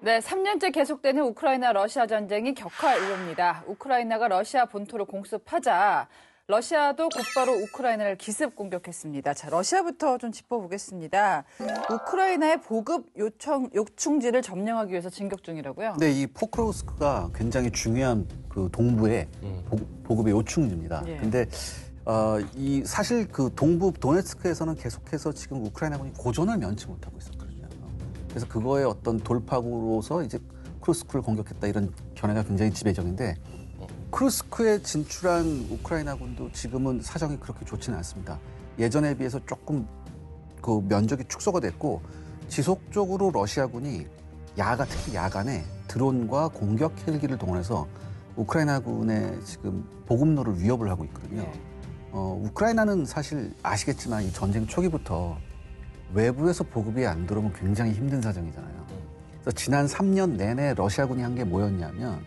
네, 3년째 계속되는 우크라이나 러시아 전쟁이 격화이릅니다. 우크라이나가 러시아 본토를 공습하자 러시아도 곧바로 우크라이나를 기습 공격했습니다. 자, 러시아부터 좀 짚어보겠습니다. 우크라이나의 보급 요충지를 점령하기 위해서 진격 중이라고요? 네, 이 포크로우스크가 굉장히 중요한 그 동부의 보급의 요충지입니다. 예. 근데 이 사실 그 동부 도네츠크에서는 계속해서 지금 우크라이나군이 고전을 면치 못하고 있었거든요. 그래서 그거의 어떤 돌파구로서 이제 크루스크를 공격했다 이런 견해가 굉장히 지배적인데 크루스크에 진출한 우크라이나군도 지금은 사정이 그렇게 좋지는 않습니다. 예전에 비해서 조금 그 면적이 축소가 됐고 지속적으로 러시아군이 특히 야간에 드론과 공격 헬기를 동원해서 우크라이나군의 지금 보급로를 위협을 하고 있거든요. 우크라이나는 사실 아시겠지만 이 전쟁 초기부터 외부에서 보급이 안 들어오면 굉장히 힘든 사정이잖아요. 그래서 지난 3년 내내 러시아군이 한 게 뭐였냐면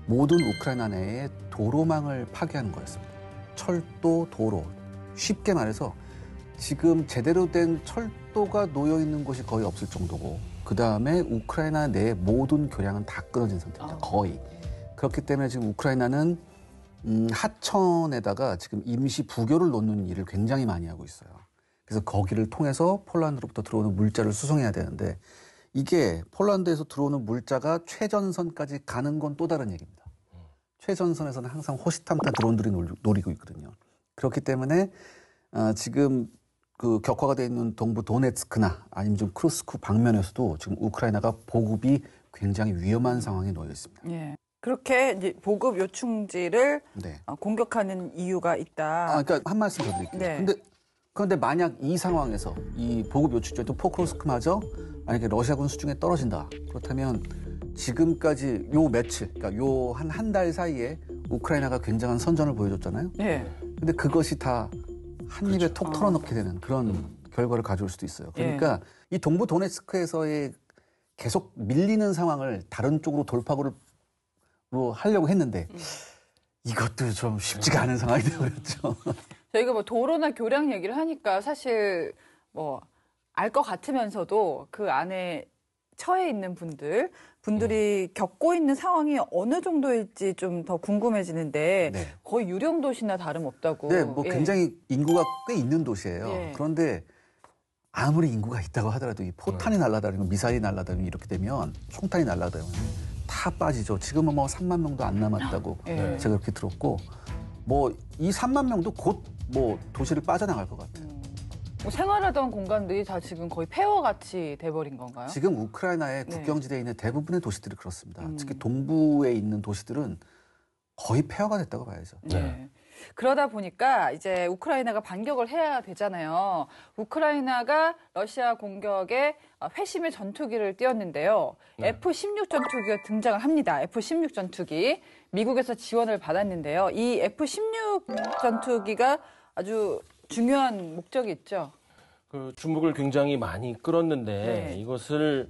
모든 우크라이나 내에 도로망을 파괴하는 거였습니다. 철도, 도로. 쉽게 말해서 지금 제대로 된 철도가 놓여 있는 곳이 거의 없을 정도고 그다음에 우크라이나 내의 모든 교량은 다 끊어진 상태입니다. 거의. 그렇기 때문에 지금 우크라이나는 하천에다가 지금 임시 부교를 놓는 일을 굉장히 많이 하고 있어요. 그래서 거기를 통해서 폴란드로부터 들어오는 물자를 수송해야 되는데 이게 폴란드에서 들어오는 물자가 최전선까지 가는 건 또 다른 얘기입니다. 최전선에서는 항상 호시탐탐 드론들이 노리고 있거든요. 그렇기 때문에 지금 그 격화가 되어 있는 동부 도네츠크나 아니면 좀 크루스크 방면에서도 지금 우크라이나가 보급이 굉장히 위험한 상황에 놓여 있습니다. 예. 그렇게 이제 보급 요충지를 네. 공격하는 이유가 있다. 그러니까 한 말씀 더 드릴게요. 네. 그런데 만약 이 상황에서 이 보급 요충지였던 포크로스크마저 만약에 러시아군 수중에 떨어진다. 그렇다면 지금까지 요 며칠, 그러니까 요 한 달 사이에 우크라이나가 굉장한 선전을 보여줬잖아요. 예. 근데 그것이 다 한 입에 그렇죠. 톡 털어넣게 되는 그런 결과를 가져올 수도 있어요. 그러니까 이 동부 도네츠크에서의 계속 밀리는 상황을 다른 쪽으로 돌파구로 하려고 했는데 이것도 좀 쉽지가 않은 상황이 되어버렸죠. 저희가 뭐 도로나 교량 얘기를 하니까 사실 뭐 알 것 같으면서도 그 안에 처해 있는 분들이 겪고 있는 상황이 어느 정도일지 좀 더 궁금해지는데 네. 거의 유령 도시나 다름없다고. 네, 뭐 굉장히 인구가 꽤 있는 도시예요. 예. 그런데 아무리 인구가 있다고 하더라도 이 포탄이 날아다니고 미사일이 날아다니고 이렇게 되면 총탄이 날아다니면 다 빠지죠. 지금은 뭐 3만 명도 안 남았다고 예. 제가 그렇게 들었고 뭐 이 3만 명도 곧 뭐 도시를 빠져나갈 것 같아요. 뭐 생활하던 공간들이 다 지금 거의 폐허같이 돼버린 건가요? 지금 우크라이나의 국경지대에 있는 대부분의 도시들이 그렇습니다. 특히 동부에 있는 도시들은 거의 폐허가 됐다고 봐야죠. 네. 그러다 보니까 이제 우크라이나가 반격을 해야 되잖아요. 우크라이나가 러시아 공격에 회심의 전투기를 띄웠는데요. F-16 전투기가 등장을 합니다. F-16 전투기. 미국에서 지원을 받았는데요. 이 F-16 전투기가 아주 중요한 목적이 있죠. 그 주목을 굉장히 많이 끌었는데 이것을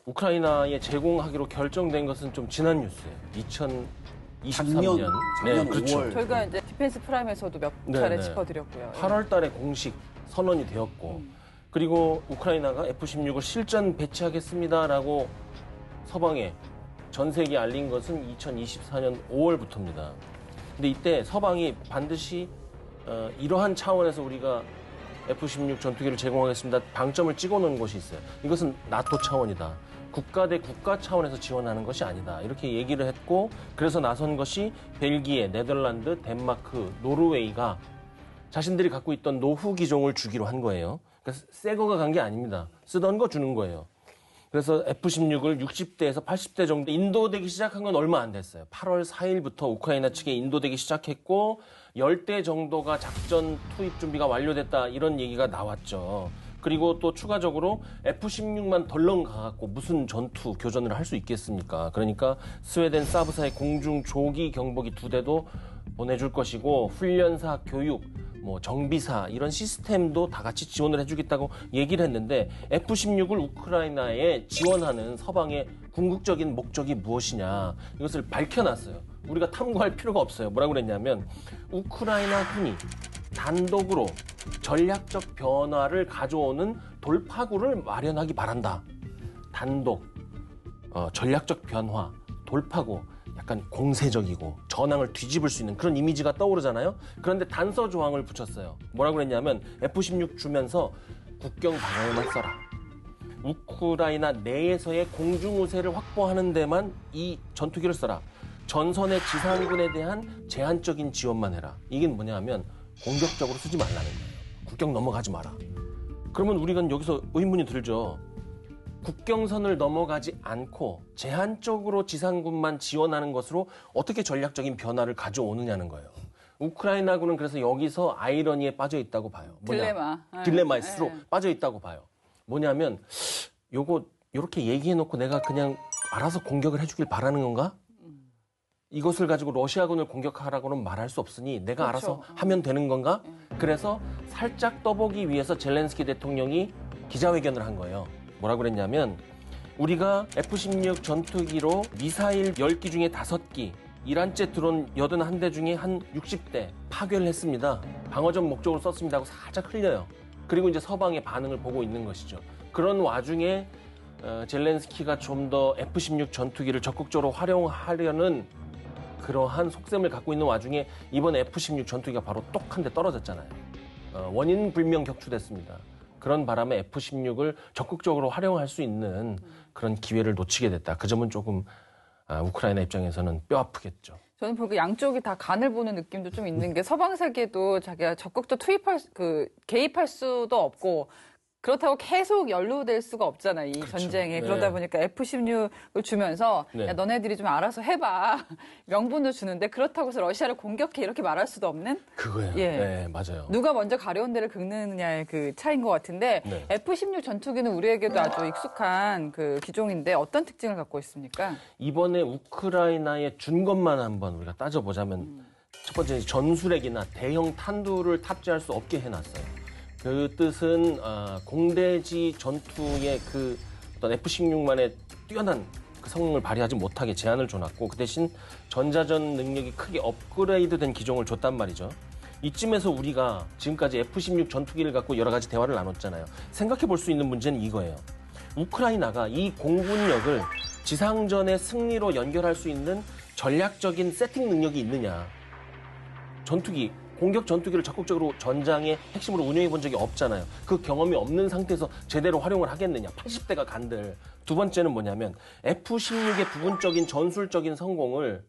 우크라이나에 제공하기로 결정된 것은 좀 지난 뉴스예요. 2023년. 작년 그렇죠. 5월. 저희가 이제 디펜스 프라임에서도 몇 차례 짚어드렸고요. 8월 달에 공식 선언이 되었고 그리고 우크라이나가 F-16을 실전 배치하겠습니다라고 서방에 전 세계에 알린 것은 2024년 5월부터입니다. 근데 이때 서방이 반드시 이러한 차원에서 우리가 F-16 전투기를 제공하겠습니다. 방점을 찍어놓은 것이 있어요. 이것은 나토 차원이다. 국가 대 국가 차원에서 지원하는 것이 아니다. 이렇게 얘기를 했고 그래서 나선 것이 벨기에, 네덜란드, 덴마크, 노르웨이가 자신들이 갖고 있던 노후 기종을 주기로 한 거예요. 그래서 새 거가 간 게 아닙니다. 쓰던 거 주는 거예요. 그래서 F-16을 60대에서 80대 정도 인도되기 시작한 건 얼마 안 됐어요. 8월 4일부터 우크라이나 측에 인도되기 시작했고 10대 정도가 작전 투입 준비가 완료됐다 이런 얘기가 나왔죠. 그리고 또 추가적으로 F-16만 덜렁 가갖고 무슨 전투 교전을 할 수 있겠습니까? 그러니까 스웨덴 사브사의 공중 조기 경보기 2대도 보내줄 것이고 훈련사, 교육, 뭐 정비사 이런 시스템도 다 같이 지원을 해주겠다고 얘기를 했는데 F-16을 우크라이나에 지원하는 서방의 궁극적인 목적이 무엇이냐 이것을 밝혀놨어요. 우리가 탐구할 필요가 없어요. 뭐라고 그랬냐면 우크라이나군이 단독으로 전략적 변화를 가져오는 돌파구를 마련하기 바란다. 단독. 전략적 변화, 돌파고 약간 공세적이고 전황을 뒤집을 수 있는 그런 이미지가 떠오르잖아요. 그런데 단서 조항을 붙였어요. 뭐라고 그랬냐면 F-16 주면서 국경 방어에만 써라. 우크라이나 내에서의 공중우세를 확보하는 데만 이 전투기를 써라. 전선의 지상군에 대한 제한적인 지원만 해라. 이게 뭐냐면 공격적으로 쓰지 말라는 거예요. 국경 넘어가지 마라. 그러면 우리가 여기서 의문이 들죠. 국경선을 넘어가지 않고 제한적으로 지상군만 지원하는 것으로 어떻게 전략적인 변화를 가져오느냐는 거예요. 우크라이나군은 그래서 여기서 아이러니에 빠져 있다고 봐요. 딜레마에 스스로 빠져 있다고 봐요. 뭐냐면 요렇게 얘기해놓고 내가 그냥 알아서 공격을 해주길 바라는 건가? 이것을 가지고 러시아군을 공격하라고는 말할 수 없으니 내가 그렇죠. 알아서 하면 되는 건가? 그래서 살짝 떠보기 위해서 젤렌스키 대통령이 기자회견을 한 거예요. 뭐라고 그랬냐면 우리가 F-16 전투기로 미사일 10기 중에 5기, 이란제 드론 81대 중에 한 60대 파괴를 했습니다. 방어적 목적으로 썼습니다 하고 살짝 흘려요. 그리고 이제 서방의 반응을 보고 있는 것이죠. 그런 와중에 젤렌스키가 좀 더 F-16 전투기를 적극적으로 활용하려는 그러한 속셈을 갖고 있는 와중에 이번 F-16 전투기가 바로 똑 한 대 떨어졌잖아요. 원인 불명 격추됐습니다. 그런 바람에 F-16을 적극적으로 활용할 수 있는 그런 기회를 놓치게 됐다. 그 점은 조금 우크라이나 입장에서는 뼈 아프겠죠. 저는 보니까 양쪽이 다 간을 보는 느낌도 좀 있는 게 서방 세계도 자기가 적극적으로 개입할 수도 없고 그렇다고 계속 연루될 수가 없잖아요. 이 그렇죠. 전쟁에. 네. 그러다 보니까 F-16을 주면서 네. 야, 너네들이 좀 알아서 해봐. 명분을 주는데 그렇다고 해서 러시아를 공격해 이렇게 말할 수도 없는 그거예요. 예. 네, 맞아요. 누가 먼저 가려운 데를 긁느냐의 그 차이인 것 같은데 네. F-16 전투기는 우리에게도 아주 익숙한 그 기종인데 어떤 특징을 갖고 있습니까? 이번에 우크라이나에 준 것만 한번 우리가 따져보자면 첫 번째 전술핵이나 대형 탄두를 탑재할 수 없게 해놨어요. 그 뜻은 공대지 전투의 그 어떤 F-16만의 뛰어난 그 성능을 발휘하지 못하게 제한을 줘놨고 그 대신 전자전 능력이 크게 업그레이드된 기종을 줬단 말이죠. 이쯤에서 우리가 지금까지 F-16 전투기를 갖고 여러 가지 대화를 나눴잖아요. 생각해 볼 수 있는 문제는 이거예요. 우크라이나가 이 공군력을 지상전의 승리로 연결할 수 있는 전략적인 세팅 능력이 있느냐. 공격 전투기를 적극적으로 전장의 핵심으로 운영해 본 적이 없잖아요. 그 경험이 없는 상태에서 제대로 활용을 하겠느냐. 80대가 간들. 두 번째는 뭐냐면 F-16의 부분적인 전술적인 성공을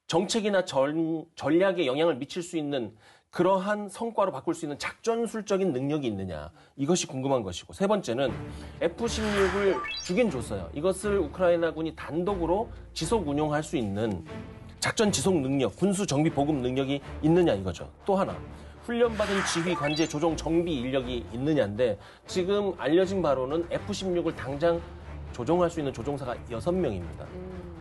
정책이나 전략에 영향을 미칠 수 있는 그러한 성과로 바꿀 수 있는 작전술적인 능력이 있느냐. 이것이 궁금한 것이고. 세 번째는 F-16을 주긴 줬어요. 이것을 우크라이나군이 단독으로 지속 운용할 수 있는 작전 지속 능력, 군수 정비 보급 능력이 있느냐 이거죠. 또 하나, 훈련받은 지휘, 관제, 조종, 정비 인력이 있느냐인데 지금 알려진 바로는 F-16을 당장 조종할 수 있는 조종사가 6명입니다.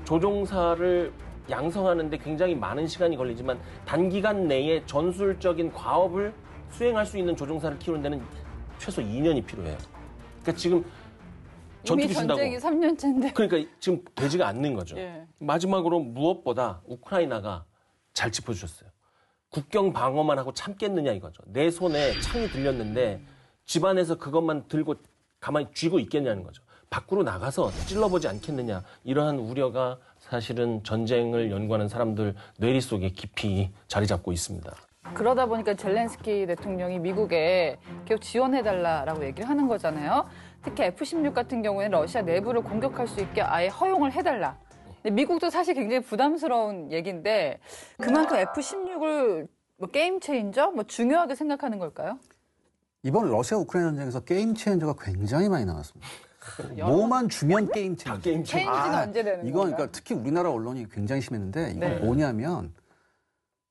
조종사를 양성하는데 굉장히 많은 시간이 걸리지만 단기간 내에 전술적인 과업을 수행할 수 있는 조종사를 키우는 데는 최소 2년이 필요해요. 그러니까 지금 이미 전투기 준다고. 전쟁이 3년째인데. 그러니까 지금 되지가 않는 거죠. 예. 마지막으로 무엇보다 우크라이나가 잘 짚어주셨어요. 국경 방어만 하고 참겠느냐 이거죠. 내 손에 창이 들렸는데 집안에서 그것만 들고 가만히 쥐고 있겠냐는 거죠. 밖으로 나가서 찔러보지 않겠느냐. 이러한 우려가 사실은 전쟁을 연구하는 사람들 뇌리 속에 깊이 자리 잡고 있습니다. 그러다 보니까 젤렌스키 대통령이 미국에 계속 지원해달라라고 얘기를 하는 거잖아요. 특히 F-16 같은 경우에는 러시아 내부를 공격할 수 있게 아예 허용을 해달라. 근데 미국도 사실 굉장히 부담스러운 얘기인데 그만큼 F-16을 게임 체인저? 중요하게 생각하는 걸까요? 이번 러시아 우크라이나 전쟁에서 게임 체인저가 굉장히 많이 나왔습니다. 뭐만 주면 게임 체인저. 게임 체인지는 언제 되는 이건 건가요? 그러니까 특히 우리나라 언론이 굉장히 심했는데 이건 네. 뭐냐면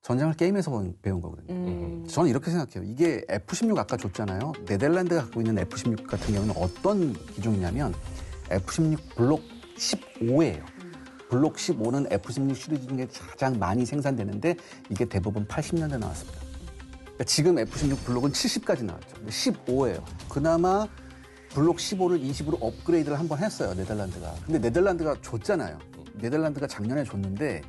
전쟁을 게임에서 배운 거거든요. 저는 이렇게 생각해요. 이게 F-16 아까 줬잖아요. 네덜란드가 갖고 있는 F-16 같은 경우는 어떤 기종이냐면 F-16 블록 15예요. 블록 15는 F-16 시리즈 중에 가장 많이 생산되는데 이게 대부분 80년대 나왔습니다. 그러니까 지금 F-16 블록은 70까지 나왔죠. 근데 15예요. 그나마 블록 15를 20으로 업그레이드를 한번 했어요, 네덜란드가. 근데 네덜란드가 줬잖아요. 네덜란드가 작년에 줬는데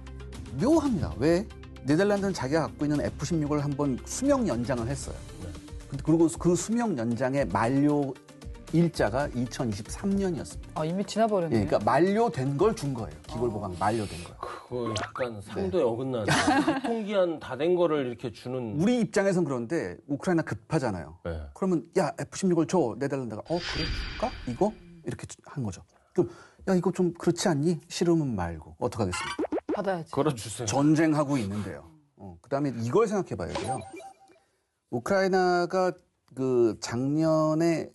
묘합니다. 왜? 네덜란드는 자기가 갖고 있는 F-16을 한번 수명 연장을 했어요. 그리고 그 수명 연장의 만료 일자가 2023년이었습니다. 이미 지나버렸네요. 예, 그러니까 만료된 걸 준 거예요. 기골 보강 만료된 거. 그거 약간 상도에 어긋나는 유통기한 다 된 거를 이렇게 주는. 우리 입장에선 그런데 우크라이나 급하잖아요. 네. 그러면 야 F-16을 줘 네덜란드가 그래 줄까 이거 이렇게 한 거죠. 그럼 야 이거 좀 그렇지 않니? 싫으면 말고 어떡하겠습니까? 받아야지. 걸어주세요. 전쟁하고 있는데요. 그다음에 이걸 생각해봐야 돼요. 우크라이나가 그 작년에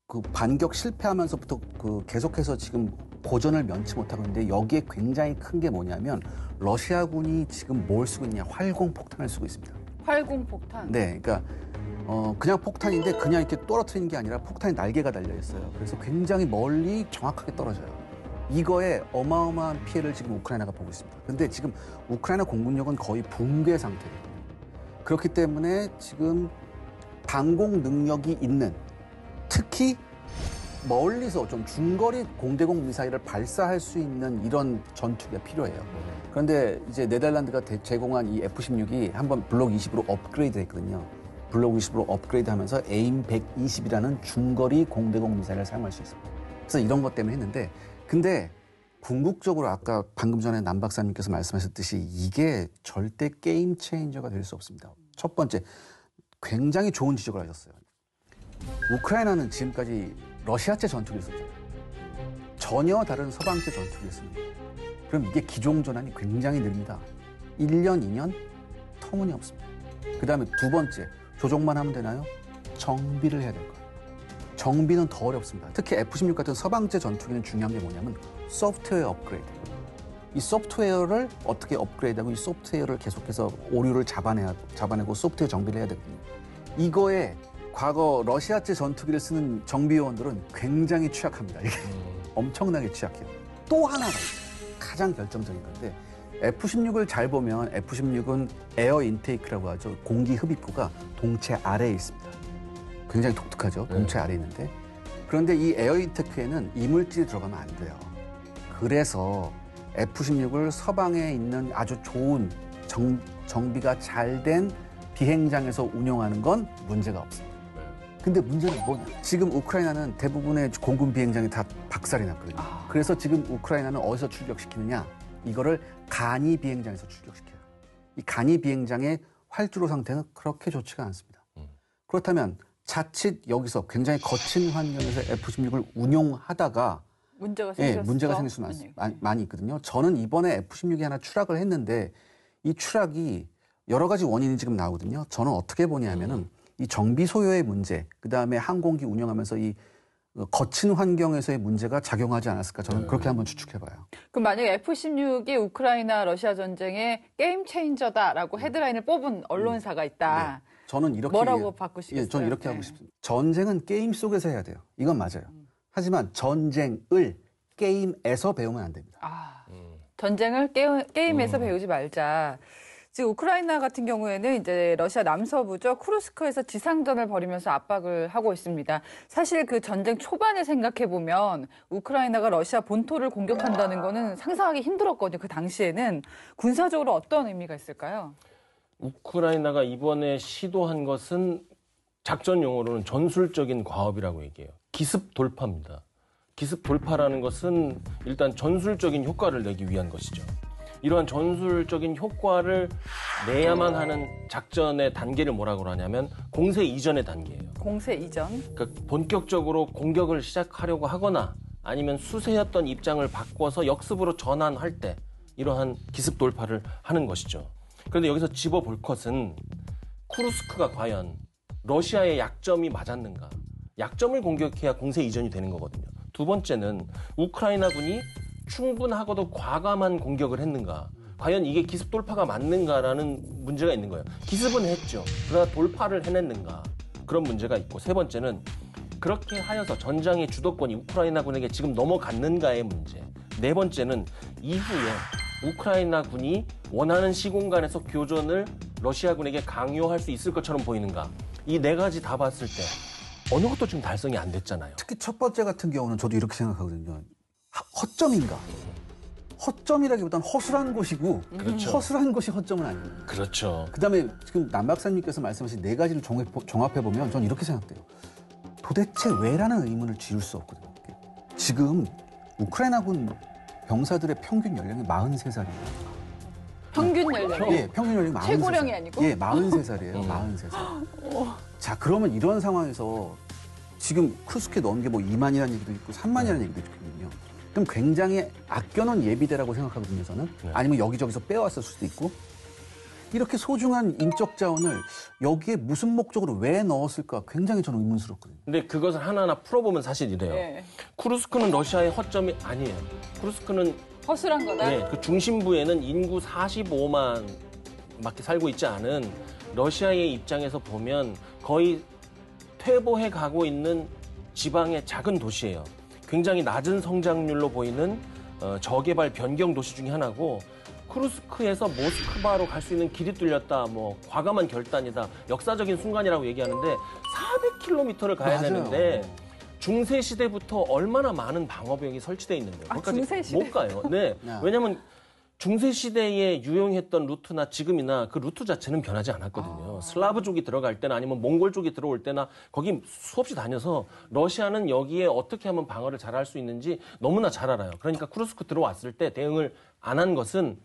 그 반격 실패하면서부터 그 계속해서 지금 고전을 면치 못하고 있는데 여기에 굉장히 큰 게 뭐냐면 러시아군이 지금 뭘 쓰고 있냐 활공 폭탄을 쓰고 있습니다. 활공 폭탄. 네, 그러니까 그냥 폭탄인데 그냥 이렇게 떨어뜨리는 게 아니라 폭탄에 날개가 달려 있어요. 그래서 굉장히 멀리 정확하게 떨어져요. 이거에 어마어마한 피해를 지금 우크라이나가 보고 있습니다. 근데 지금 우크라이나 공군력은 거의 붕괴 상태예요. 그렇기 때문에 지금 방공 능력이 있는 특히 멀리서 좀 중거리 공대공 미사일을 발사할 수 있는 이런 전투기가 필요해요. 그런데 이제 네덜란드가 제공한 이 F-16이 한번 블록 20으로 업그레이드 했거든요. 블록 20으로 업그레이드 하면서 에임 120이라는 중거리 공대공 미사일을 사용할 수 있습니다. 그래서 이런 것 때문에 했는데 근데 궁극적으로 아까 방금 전에 남 박사님께서 말씀하셨듯이 이게 절대 게임 체인저가 될 수 없습니다. 첫 번째, 굉장히 좋은 지적을 하셨어요. 우크라이나는 지금까지 러시아제 전투기를 썼잖아요. 전혀 다른 서방제 전투기를 쓰는 거예요. 그럼 이게 기종전환이 굉장히 느립니다. 1년, 2년 터무니없습니다. 그다음에 두 번째, 조종만 하면 되나요? 정비를 해야 될 거예요. 정비는 더 어렵습니다. 특히 F-16 같은 서방제 전투기는 중요한 게 뭐냐면 소프트웨어 업그레이드. 이 소프트웨어를 어떻게 업그레이드하고 이 소프트웨어를 계속해서 오류를 잡아내고 소프트웨어 정비를 해야 되거든요. 이거에 과거 러시아제 전투기를 쓰는 정비요원들은 굉장히 취약합니다. 이게 엄청나게 취약해요. 또 하나가 있어요. 가장 결정적인 건데 F-16을 잘 보면 F-16은 에어 인테이크라고 하죠. 공기 흡입구가 동체 아래에 있습니다. 굉장히 독특하죠. 동체 아래에 있는데. 그런데 이 에어 인테이크에는 이물질이 들어가면 안 돼요. 그래서 F-16을 서방에 있는 아주 좋은 정비가 잘 된 비행장에서 운용하는 건 문제가 없습니다. 근데 문제는 뭐냐? 지금 우크라이나는 대부분의 공군 비행장이 다 박살이 났거든요. 그래서 지금 우크라이나는 어디서 출격시키느냐? 이거를 가니 비행장에서 출격시켜요. 이 가니 비행장의 활주로 상태는 그렇게 좋지가 않습니다. 그렇다면 자칫 여기서 굉장히 거친 환경에서 F-16을 운용하다가 문제가 생길 수 많이 있거든요. 저는 이번에 F-16이 하나 추락을 했는데 이 추락이 여러 가지 원인이 지금 나오거든요. 저는 어떻게 보냐면은 이 정비 소요의 문제, 그다음에 항공기 운영하면서 이 거친 환경에서의 문제가 작용하지 않았을까 저는 그렇게 한번 추측해봐요. 그럼 만약에 F-16이 우크라이나 러시아 전쟁의 게임 체인저다라고 헤드라인을 뽑은 언론사가 있다. 네. 저는 이렇게 뭐라고 바꾸시겠어요? 저는 이렇게 하고 싶습니다. 전쟁은 게임 속에서 해야 돼요. 이건 맞아요. 하지만 전쟁을 게임에서 배우면 안 됩니다. 전쟁을 게임에서 배우지 말자. 지금 우크라이나 같은 경우에는 이제 러시아 남서부죠. 쿠르스크에서 지상전을 벌이면서 압박을 하고 있습니다. 사실 그 전쟁 초반을 생각해 보면 우크라이나가 러시아 본토를 공격한다는 거는 상상하기 힘들었거든요. 그 당시에는 군사적으로 어떤 의미가 있을까요? 우크라이나가 이번에 시도한 것은 작전 용어로는 전술적인 과업이라고 얘기해요. 기습 돌파입니다. 기습 돌파라는 것은 일단 전술적인 효과를 내기 위한 것이죠. 이러한 전술적인 효과를 내야만 하는 작전의 단계를 뭐라고 하냐면 공세 이전의 단계예요. 공세 이전? 그러니까 본격적으로 공격을 시작하려고 하거나 아니면 수세였던 입장을 바꿔서 역습으로 전환할 때 이러한 기습 돌파를 하는 것이죠. 그런데 여기서 집어볼 것은 쿠르스크가 과연 러시아의 약점이 맞았는가? 약점을 공격해야 공세 이전이 되는 거거든요. 두 번째는 우크라이나군이 충분하고도 과감한 공격을 했는가? 과연 이게 기습 돌파가 맞는가라는 문제가 있는 거예요. 기습은 했죠. 그러나 돌파를 해냈는가? 그런 문제가 있고 세 번째는 그렇게 하여서 전장의 주도권이 우크라이나군에게 지금 넘어갔는가의 문제. 네 번째는 이후에 우크라이나군이 원하는 시공간에서 교전을 러시아군에게 강요할 수 있을 것처럼 보이는가? 이 네 가지 다 봤을 때 어느 것도 지금 달성이 안 됐잖아요. 특히 첫 번째 같은 경우는 저도 이렇게 생각하거든요. 허점인가? 허점이라기보다는 허술한 곳이고 그렇죠. 허술한 곳이 허점은 아닙니다. 그렇죠. 그다음에 지금 남 박사님께서 말씀하신 네 가지를 종합해보면 저는 이렇게 생각돼요. 도대체 왜라는 의문을 지울 수 없거든요. 지금 우크라이나군 병사들의 평균 연령이 43살이에요. 평균 연령. 예, 평균 연령이 43살. 최고령이 아니고? 예, 43살이에요. 43살. 자, 그러면 이런 상황에서 지금 크루스크에 넣은 게 뭐 2만이라는 얘기도 있고 3만이라는 얘기도 있거든요. 그럼 굉장히 아껴놓은 예비대라고 생각하거든요, 저는. 아니면 여기저기서 빼왔을 수도 있고. 이렇게 소중한 인적 자원을 여기에 무슨 목적으로 왜 넣었을까 굉장히 저는 의문스럽거든요. 근데 그것을 하나하나 풀어보면 사실 이래요. 네. 쿠르스크는 러시아의 허점이 아니에요. 쿠르스크는 허술한 거다. 네, 그 중심부에는 인구 45만밖에 살고 있지 않은 러시아의 입장에서 보면 거의 퇴보해 가고 있는 지방의 작은 도시예요. 굉장히 낮은 성장률로 보이는 저개발 변경 도시 중에 하나고 쿠르스크에서 모스크바로 갈 수 있는 길이 뚫렸다, 뭐 과감한 결단이다, 역사적인 순간이라고 얘기하는데 400km를 가야 맞아요. 되는데 중세 시대부터 얼마나 많은 방어벽이 설치돼 있는데요. 아, 거기까지 중세 시대? 못 가요. 네. 왜냐하면 중세 시대에 유용했던 루트나 지금이나 그 루트 자체는 변하지 않았거든요. 슬라브족이 들어갈 때나 아니면 몽골족이 들어올 때나 거기 수없이 다녀서 러시아는 여기에 어떻게 하면 방어를 잘할 수 있는지 너무나 잘 알아요. 그러니까 쿠르스크 들어왔을 때 대응을 안 한 것은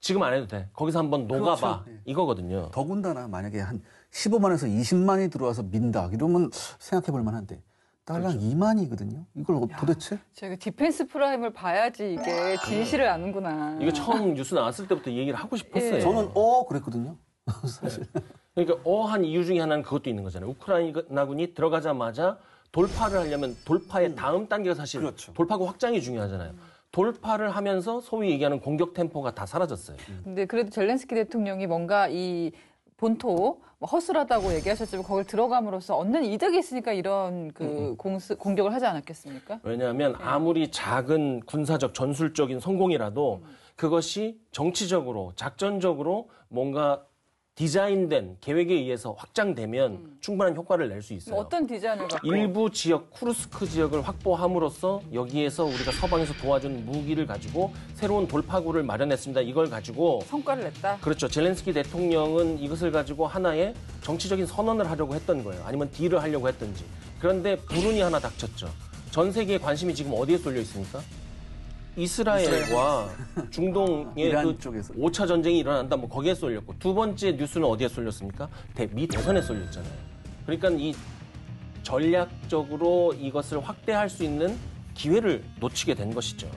지금 안 해도 돼. 거기서 한번 녹아봐. 그렇죠. 이거거든요. 더군다나 만약에 한 15만에서 20만이 들어와서 민다 이러면 생각해 볼 만한데 달랑 2만이거든요. 이걸 도대체? 제가 디펜스 프라임을 봐야지 이게 진실을 아는구나. 이거 처음 뉴스 나왔을 때부터 얘기를 하고 싶었어요. 예. 저는 그랬거든요. 사실. 그러니까 한 이유 중에 하나는 그것도 있는 거잖아요. 우크라이나군이 들어가자마자 돌파를 하려면 돌파의 다음 단계가 사실 그렇죠. 돌파구 확장이 중요하잖아요. 돌파를 하면서 소위 얘기하는 공격 템포가 다 사라졌어요. 근데 그래도 젤렌스키 대통령이 뭔가 이 본토 뭐 허술하다고 얘기하셨지만 거길 들어감으로써 얻는 이득이 있으니까 이런 그 공격을 하지 않았겠습니까? 왜냐하면 아무리 작은 군사적 전술적인 성공이라도 그것이 정치적으로 작전적으로 뭔가 디자인된 계획에 의해서 확장되면 충분한 효과를 낼 수 있어요. 어떤 디자인을 갖고? 일부 지역, 쿠르스크 지역을 확보함으로써 여기에서 우리가 서방에서 도와준 무기를 가지고 새로운 돌파구를 마련했습니다. 이걸 가지고 성과를 냈다. 그렇죠. 젤렌스키 대통령은 이것을 가지고 하나의 정치적인 선언을 하려고 했던 거예요. 아니면 딜을 하려고 했던지. 그런데 불운이 하나 닥쳤죠. 전 세계의 관심이 지금 어디에 쏠려 있습니까? 이스라엘과 중동의 이란 그 쪽에서. 5차 전쟁이 일어난다, 뭐 거기에 쏠렸고 두 번째 뉴스는 어디에 쏠렸습니까? 미 대선에 쏠렸잖아요. 그러니까 이 전략적으로 이것을 확대할 수 있는 기회를 놓치게 된 것이죠.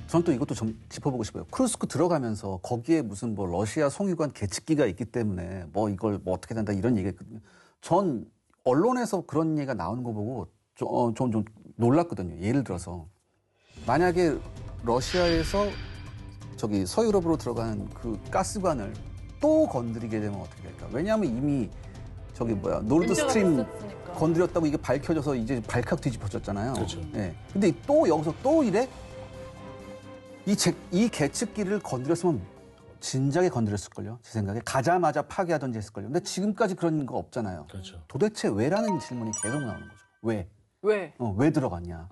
저는 또 이것도 좀 짚어보고 싶어요. 크루스크 들어가면서 거기에 무슨 뭐 러시아 송유관 계측기가 있기 때문에 뭐 이걸 뭐 어떻게 된다 이런 얘기했거든요. 전 언론에서 그런 얘기가 나오는 거 보고 좀 놀랐거든요. 예를 들어서 만약에 러시아에서 저기 서유럽으로 들어가는 그 가스관을 또 건드리게 되면 어떻게 될까? 왜냐하면 이미 저기 노르드 스트림 있었으니까. 건드렸다고 이게 밝혀져서 이제 발칵 뒤집어졌잖아요. 그렇죠. 예. 근데 또 여기서 또 이래? 이 계측기를 건드렸으면 진작에 건드렸을걸요. 제 생각에 가자마자 파괴하던지 했을걸요. 근데 지금까지 그런 거 없잖아요. 그렇죠. 도대체 왜라는 질문이 계속 나오는 거죠. 왜? 왜? 왜 들어갔냐?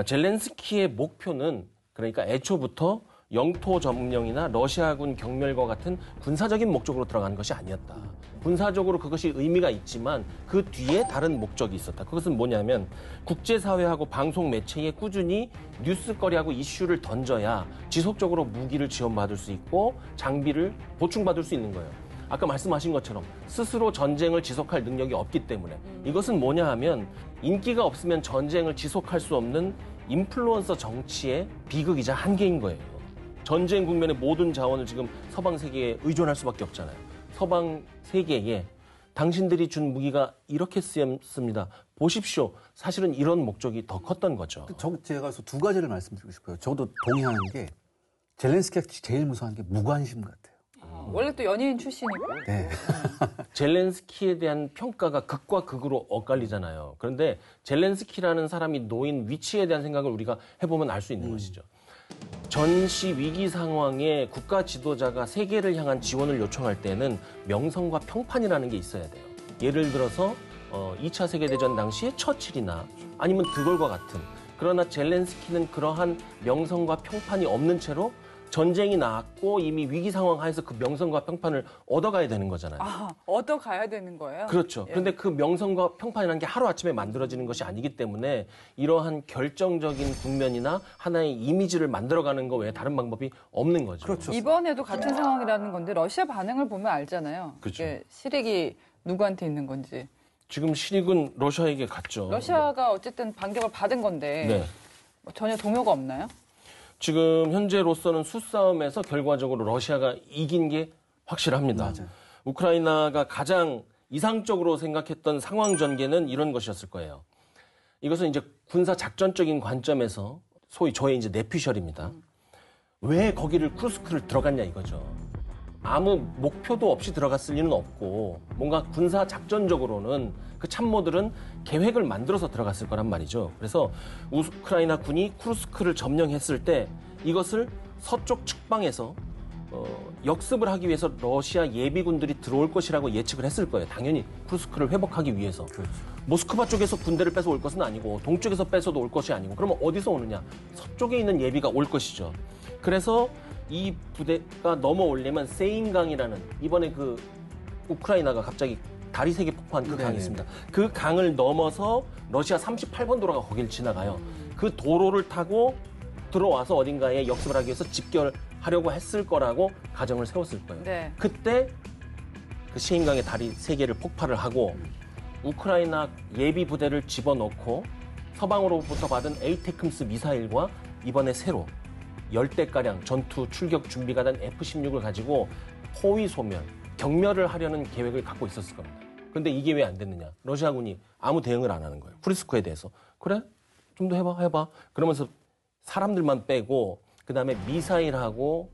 젤렌스키의 목표는 그러니까 애초부터 영토 점령이나 러시아군 경멸과 같은 군사적인 목적으로 들어간 것이 아니었다. 군사적으로 그것이 의미가 있지만 그 뒤에 다른 목적이 있었다. 그것은 뭐냐면 국제사회하고 방송 매체에 꾸준히 뉴스거리하고 이슈를 던져야 지속적으로 무기를 지원받을 수 있고 장비를 보충받을 수 있는 거예요. 아까 말씀하신 것처럼 스스로 전쟁을 지속할 능력이 없기 때문에 이것은 뭐냐 하면 인기가 없으면 전쟁을 지속할 수 없는 인플루언서 정치의 비극이자 한계인 거예요. 전쟁 국면의 모든 자원을 지금 서방 세계에 의존할 수밖에 없잖아요. 서방 세계에 당신들이 준 무기가 이렇게 쓰였습니다. 보십시오. 사실은 이런 목적이 더 컸던 거죠. 제가 그래서 두 가지를 말씀드리고 싶어요. 저도 동의하는 게 젤렌스키가 제일 무서워하는 게 무관심 같아요. 원래 또 연예인 출신이고. 네. 젤렌스키에 대한 평가가 극과 극으로 엇갈리잖아요. 그런데 젤렌스키라는 사람이 놓인 위치에 대한 생각을 우리가 해보면 알 수 있는 것이죠. 전시 위기 상황에 국가 지도자가 세계를 향한 지원을 요청할 때는 명성과 평판이라는 게 있어야 돼요. 예를 들어서 2차 세계대전 당시에 처칠이나 아니면 드골과 같은, 그러나 젤렌스키는 그러한 명성과 평판이 없는 채로 전쟁이 났고 이미 위기 상황 하에서 그 명성과 평판을 얻어가야 되는 거잖아요. 아, 얻어가야 되는 거예요? 그렇죠. 예. 그런데 그 명성과 평판이라는 게 하루아침에 만들어지는 것이 아니기 때문에 이러한 결정적인 국면이나 하나의 이미지를 만들어가는 거 외에 다른 방법이 없는 거죠. 그렇죠. 이번에도 같은 상황이라는 건데 러시아 반응을 보면 알잖아요. 그렇죠. 이게 실익이 누구한테 있는 건지. 지금 실익은 러시아에게 갔죠. 러시아가 어쨌든 반격을 받은 건데 네. 뭐 전혀 동요가 없나요? 지금 현재로서는 수싸움에서 결과적으로 러시아가 이긴 게 확실합니다. 맞아요. 우크라이나가 가장 이상적으로 생각했던 상황 전개는 이런 것이었을 거예요. 이것은 이제 군사 작전적인 관점에서 소위 저의 이제 내피셜입니다. 왜 거기를 쿠르스크를 들어갔냐 이거죠. 아무 목표도 없이 들어갔을 리는 없고 뭔가 군사 작전적으로는 그 참모들은 계획을 만들어서 들어갔을 거란 말이죠. 그래서 우크라이나 군이 쿠르스크를 점령했을 때 이것을 서쪽 측방에서 역습을 하기 위해서 러시아 예비군들이 들어올 것이라고 예측을 했을 거예요. 당연히 쿠르스크를 회복하기 위해서. 그렇죠. 모스크바 쪽에서 군대를 뺏어 올 것은 아니고 동쪽에서 뺏어도 올 것이 아니고 그러면 어디서 오느냐? 서쪽에 있는 예비가 올 것이죠. 그래서 이 부대가 넘어오려면 세인강이라는 이번에 그 우크라이나가 갑자기 다리 세 개 폭파한 그 강이 있습니다. 그 강을 넘어서 러시아 38번 도로가 거길 지나가요. 그 도로를 타고 들어와서 어딘가에 역습을 하기 위해서 집결하려고 했을 거라고 가정을 세웠을 거예요. 네. 그때 그 세인강의 다리 세 개를 폭발을 하고 우크라이나 예비 부대를 집어넣고 서방으로부터 받은 에이테크임스 미사일과 이번에 새로 10대가량 전투 출격 준비가 된 F-16을 가지고 포위 소멸, 경멸을 하려는 계획을 갖고 있었을 겁니다. 그런데 이게 왜 안 됐느냐? 러시아군이 아무 대응을 안 하는 거예요. 쿠르스크에 대해서. 그래? 좀 더 해봐. 그러면서 사람들만 빼고 그다음에 미사일하고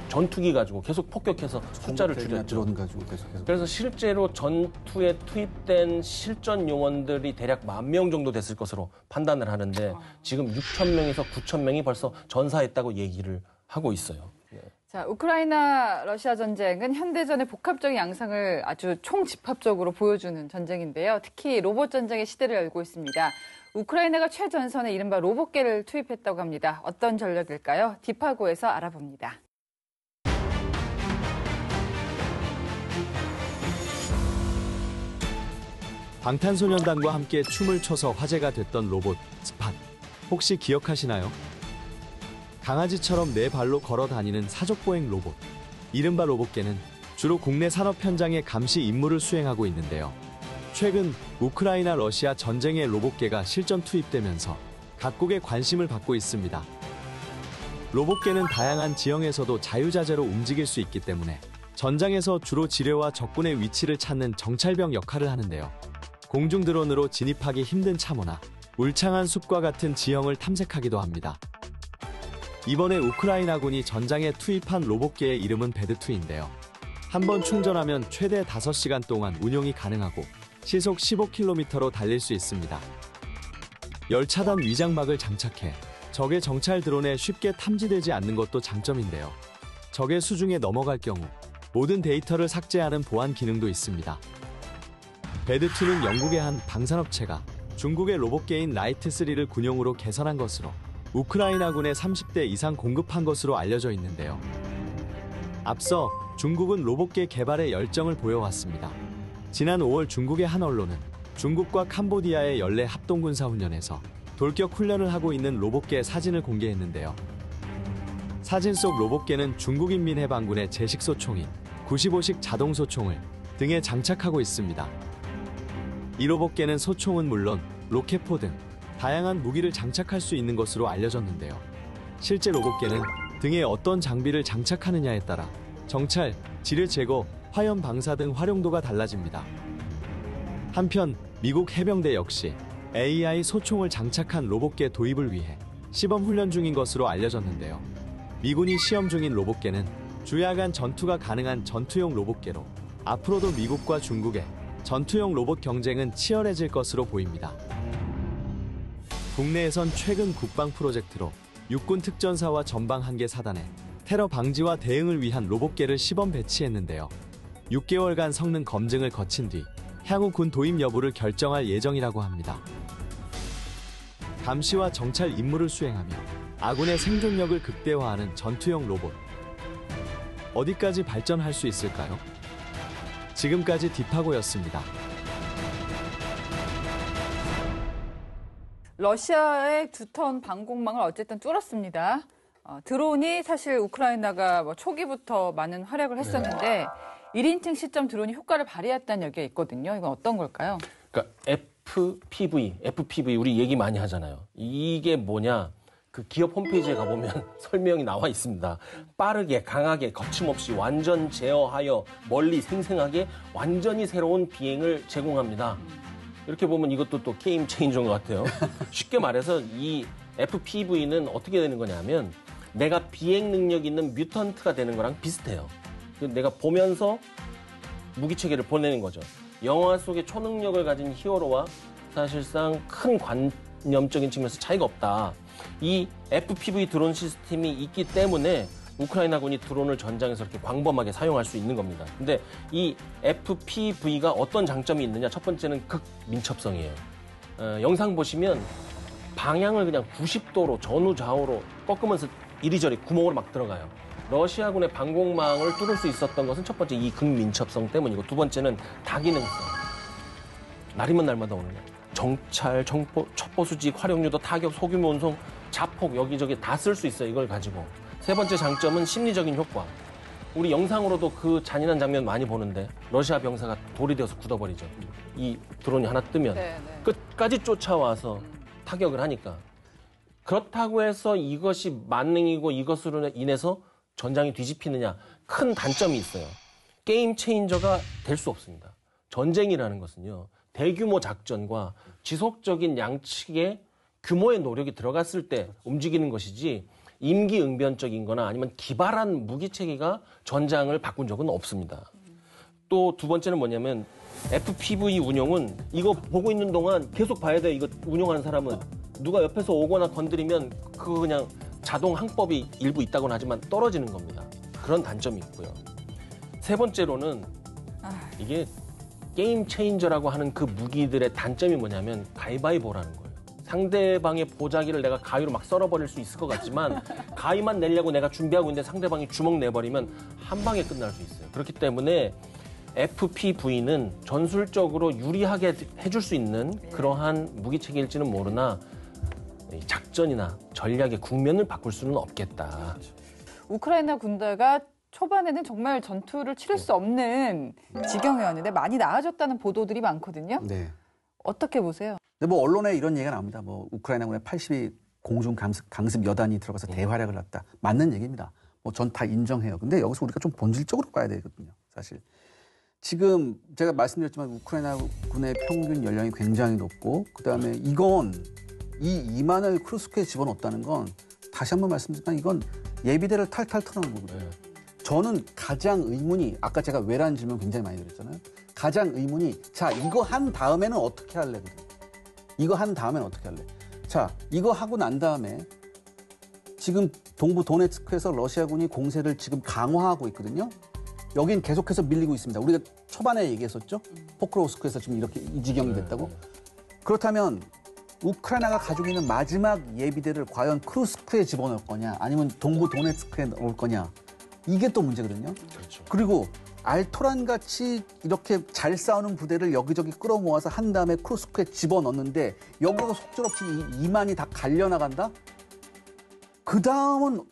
전투기 가지고 계속 폭격해서 숫자를 줄였죠. 드론 가지고 계속해서. 그래서 실제로 전투에 투입된 실전 요원들이 대략 10,000명 정도 됐을 것으로 판단을 하는데 지금 6,000명에서 9,000명이 벌써 전사했다고 얘기를 하고 있어요. 자, 우크라이나 러시아 전쟁은 현대전의 복합적인 양상을 아주 총집합적으로 보여주는 전쟁인데요. 특히 로봇 전쟁의 시대를 열고 있습니다. 우크라이나가 최전선에 이른바 로봇계를 투입했다고 합니다. 어떤 전략일까요? 디파고에서 알아봅니다. 방탄소년단과 함께 춤을 춰서 화제가 됐던 로봇 스팟. 혹시 기억하시나요? 강아지처럼 네 발로 걸어 다니는 사족보행 로봇. 이른바 로봇계는 주로 국내 산업 현장에 감시 임무를 수행하고 있는데요. 최근 우크라이나 러시아 전쟁에 로봇계가 실전 투입되면서 각국의 관심을 받고 있습니다. 로봇계는 다양한 지형에서도 자유자재로 움직일 수 있기 때문에 전장에서 주로 지뢰와 적군의 위치를 찾는 정찰병 역할을 하는데요. 공중 드론으로 진입하기 힘든 참호나 울창한 숲과 같은 지형을 탐색하기도 합니다. 이번에 우크라이나군이 전장에 투입한 로봇계의 이름은 배드2인데요. 한번 충전하면 최대 5시간 동안 운용이 가능하고 시속 15km로 달릴 수 있습니다. 열차단 위장막을 장착해 적의 정찰 드론에 쉽게 탐지되지 않는 것도 장점인데요. 적의 수중에 넘어갈 경우 모든 데이터를 삭제하는 보안 기능도 있습니다. 배드2는 영국의 한 방산업체가 중국의 로봇계인 라이트3를 군용으로 개선한 것으로 우크라이나군에 30대 이상 공급한 것으로 알려져 있는데요. 앞서 중국은 로봇계 개발에 열정을 보여왔습니다. 지난 5월 중국의 한 언론은 중국과 캄보디아의 연례 합동군사훈련에서 돌격 훈련을 하고 있는 로봇계 사진을 공개했는데요. 사진 속 로봇계는 중국인민해방군의 제식소총인 95식 자동소총을 등에 장착하고 있습니다. 이 로봇계는 소총은 물론 로켓포 등 다양한 무기를 장착할 수 있는 것으로 알려졌는데요. 실제 로봇계는 등에 어떤 장비를 장착하느냐에 따라 정찰, 지뢰 제거, 화염 방사 등 활용도가 달라집니다. 한편 미국 해병대 역시 AI 소총을 장착한 로봇계 도입을 위해 시범 훈련 중인 것으로 알려졌는데요. 미군이 시험 중인 로봇계는 주야간 전투가 가능한 전투용 로봇계로 앞으로도 미국과 중국의 전투용 로봇 경쟁은 치열해질 것으로 보입니다. 국내에선 최근 국방 프로젝트로 육군 특전사와 전방 한개 사단에 테러 방지와 대응을 위한 로봇계를 시범 배치했는데요. 6개월간 성능 검증을 거친 뒤 향후 군 도입 여부를 결정할 예정이라고 합니다. 감시와 정찰 임무를 수행하며 아군의 생존력을 극대화하는 전투형 로봇. 어디까지 발전할 수 있을까요? 지금까지 딥하고였습니다. 러시아의 2톤 방공망을 어쨌든 뚫었습니다. 드론이 사실 우크라이나가 뭐 초기부터 많은 활약을 했었는데 1인칭 시점 드론이 효과를 발휘했다는 얘기가 있거든요. 이건 어떤 걸까요? 그러니까 FPV 우리 얘기 많이 하잖아요. 이게 뭐냐? 그 기업 홈페이지에 가보면 설명이 나와 있습니다. 빠르게, 강하게, 거침없이 완전 제어하여 멀리 생생하게 완전히 새로운 비행을 제공합니다. 이렇게 보면 이것도 또 게임 체인저인 것 같아요. 쉽게 말해서 이 FPV는 어떻게 되는 거냐면 내가 비행 능력 있는 뮤턴트가 되는 거랑 비슷해요. 내가 보면서 무기체계를 보내는 거죠. 영화 속의 초능력을 가진 히어로와 사실상 큰 관념적인 측면에서 차이가 없다. 이 FPV 드론 시스템이 있기 때문에 우크라이나군이 드론을 전장에서 이렇게 광범하게 사용할 수 있는 겁니다. 근데 이 FPV가 어떤 장점이 있느냐? 첫 번째는 극민첩성이에요. 영상 보시면 방향을 그냥 90도로 전후 좌우로 꺾으면서 이리저리 구멍으로 막 들어가요. 러시아군의 방공망을 뚫을 수 있었던 것은 첫 번째 이 극민첩성 때문이고 두 번째는 다기능성. 날이면 날마다 오는 거예요. 정찰, 첩보수직, 활용유도, 타격, 소규모 운송, 자폭 여기저기 다 쓸 수 있어요. 이걸 가지고. 세 번째 장점은 심리적인 효과. 우리 영상으로도 그 잔인한 장면 많이 보는데 러시아 병사가 돌이 되어서 굳어버리죠. 이 드론이 하나 뜨면 끝까지 쫓아와서 타격을 하니까. 그렇다고 해서 이것이 만능이고 이것으로 인해서 전장이 뒤집히느냐. 큰 단점이 있어요. 게임 체인저가 될 수 없습니다. 전쟁이라는 것은요. 대규모 작전과 지속적인 양측의 규모의 노력이 들어갔을 때 움직이는 것이지 임기응변적인 거나 아니면 기발한 무기체계가 전장을 바꾼 적은 없습니다. 또 두 번째는 뭐냐면 FPV 운용은 이거 보고 있는 동안 계속 봐야 돼. 이거 운용하는 사람은 누가 옆에서 오거나 건드리면 그거 그냥 자동 항법이 일부 있다고는 하지만 떨어지는 겁니다. 그런 단점이 있고요. 세 번째로는 이게 게임 체인저라고 하는 그 무기들의 단점이 뭐냐면 가위바위보라는 거예요. 상대방의 보자기를 내가 가위로 막 썰어버릴 수 있을 것 같지만 가위만 내려고 내가 준비하고 있는데 상대방이 주먹 내버리면 한 방에 끝날 수 있어요. 그렇기 때문에 FPV는 전술적으로 유리하게 해줄 수 있는 그러한 무기체계일지는 모르나 작전이나 전략의 국면을 바꿀 수는 없겠다. 우크라이나 군대가 초반에는 정말 전투를 치를 수 없는 지경이었는데 많이 나아졌다는 보도들이 많거든요. 네. 어떻게 보세요? 근데 뭐 언론에 이런 얘기가 나옵니다. 뭐 우크라이나군의 80이 공중 강습 여단이 들어가서 대활약을 했다. 맞는 얘기입니다. 뭐 전 다 인정해요. 근데 여기서 우리가 좀 본질적으로 봐야 되거든요. 사실. 지금 제가 말씀드렸지만 우크라이나 군의 평균 연령이 굉장히 높고 그다음에 이건 이 2만을 크루스크에 집어넣었다는 건 다시 한번 말씀드리지만 이건 예비대를 탈탈 털어놓은 거거든요. 저는 가장 의문이 아까 제가 왜라는 질문 굉장히 많이 드렸잖아요. 가장 의문이 자 이거 한 다음에는 어떻게 할래거든요. 이거 한 다음에는 어떻게 할래. 자 이거 하고 난 다음에 지금 동부 도네츠크에서 러시아군이 공세를 지금 강화하고 있거든요. 여긴 계속해서 밀리고 있습니다. 우리가 초반에 얘기했었죠. 포크로우스크에서 지금 이렇게 이 지경이 됐다고. 그렇다면 우크라이나가 가지고 있는 마지막 예비대를 과연 크루스크에 집어넣을 거냐 아니면 동부 도네츠크에 넣을 거냐. 이게 또 문제거든요. 그렇죠. 그리고 알토란같이 이렇게 잘 싸우는 부대를 여기저기 끌어모아서 한 다음에 크루스크에 집어넣는데 여기서 속절없이 2만이 다 갈려나간다? 그 다음은